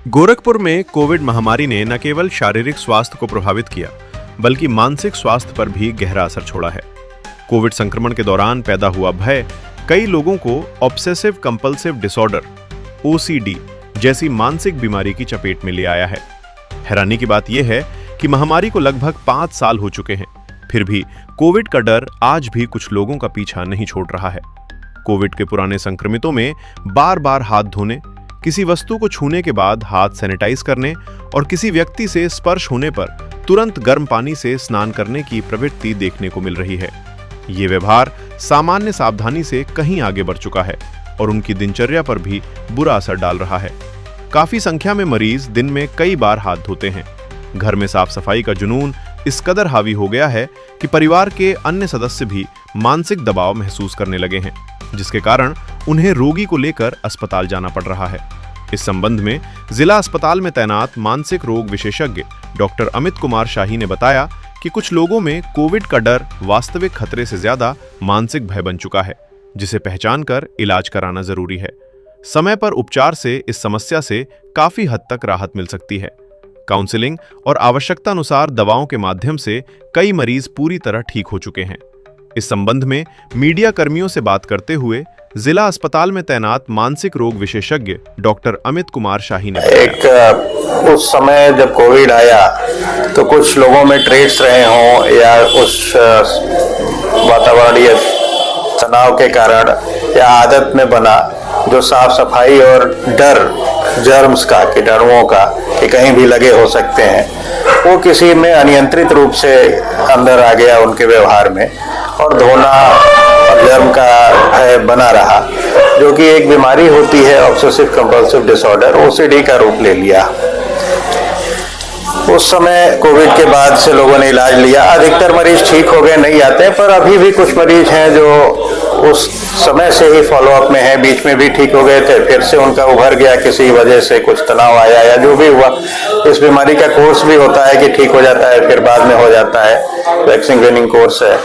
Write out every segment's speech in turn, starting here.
गोरखपुर में कोविड महामारी ने न केवल शारीरिक स्वास्थ्य को प्रभावित किया, बल्कि मानसिक स्वास्थ्य पर भी गहरा असर छोड़ा है। कोविड संक्रमण के दौरान पैदा हुआ भय कई लोगों को ऑब्सेसिव कंपल्सिव डिसऑर्डर (OCD) जैसी मानसिक बीमारी की चपेट में ले आया है। हैरानी की बात यह है कि महामारी को लगभग 5 साल हो चुके हैं, फिर भी कोविड का डर आज भी कुछ लोगों का पीछा नहीं छोड़ रहा है। कोविड के पुराने संक्रमितों में बार बार हाथ धोने, किसी वस्तु को छूने के बाद हाथ सैनिटाइज करने और किसी व्यक्ति से स्पर्श होने पर तुरंत गर्म पानी से स्नान करने की प्रवृत्ति देखने को मिल रही है। ये व्यवहार सामान्य सावधानी से कहीं आगे बढ़ चुका है और उनकी दिनचर्या पर भी बुरा असर डाल रहा है। काफी संख्या में मरीज दिन में कई बार हाथ धोते हैं। घर में साफ सफाई का जुनून इस कदर हावी हो गया है कि परिवार के अन्य सदस्य भी मानसिक दबाव महसूस करने लगे हैं, जिसके कारण उन्हें रोगी को लेकर अस्पताल जाना पड़ रहा है। इस संबंध में जिला अस्पताल में तैनात मानसिक रोग विशेषज्ञ डॉक्टर अमित कुमार शाही ने बताया कि कुछ लोगों में कोविड का डर वास्तविक खतरे से ज्यादा मानसिक भय बन चुका है, जिसे पहचान कर इलाज कराना जरूरी है। समय पर उपचार से इस समस्या से काफी हद तक राहत मिल सकती है। काउंसलिंग और आवश्यकता अनुसार दवाओं के माध्यम से कई मरीज पूरी तरह ठीक हो चुके हैं। इस संबंध में मीडिया कर्मियों से बात करते हुए जिला अस्पताल में तैनात मानसिक रोग विशेषज्ञ डॉक्टर अमित कुमार शाही ने उस समय जब कोविड आया तो कुछ लोगों में ट्रेड्स रहे हों या उस वातावरणीय तनाव के कारण या आदत में बना जो साफ सफाई और डर जर्म्स का, कीटाणुओं का कि कहीं भी लगे हो सकते हैं, वो किसी में अनियंत्रित रूप से अंदर आ गया उनके व्यवहार में और धोना और जर्म का भय बना रहा, जो कि एक बीमारी होती है ऑब्सेसिव कंपल्सिव डिसऑर्डर OCD का रूप ले लिया। उस समय कोविड के बाद से लोगों ने इलाज लिया, अधिकतर मरीज ठीक हो गए, नहीं आते, पर अभी भी कुछ मरीज हैं जो उस समय से ही फॉलोअप में है, बीच में भी ठीक हो गए थे, फिर से उनका उभर गया किसी वजह से, कुछ तनाव आया या जो भी हुआ। इस बीमारी का कोर्स भी होता है कि ठीक हो जाता है फिर बाद में हो जाता है, वैक्सीन विनिंग कोर्स है,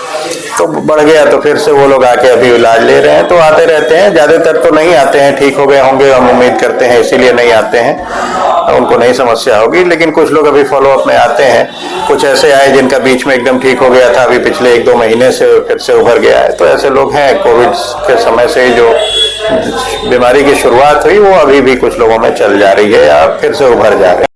तो बढ़ गया तो फिर से वो लोग आके अभी इलाज ले रहे हैं। तो आते रहते हैं, ज्यादातर तो नहीं आते हैं, ठीक हो गए होंगे हम उम्मीद करते हैं, इसीलिए नहीं आते हैं, उनको नहीं समस्या होगी, लेकिन कुछ लोग अभी फॉलोअप में आते हैं। कुछ ऐसे आए जिनका बीच में एकदम ठीक हो गया था, अभी पिछले 1-2 महीने से फिर से उभर गया है। तो ऐसे लोग हैं, कोविड के समय से जो बीमारी की शुरुआत हुई वो अभी भी कुछ लोगों में चल जा रही है या फिर से उभर जा रही है।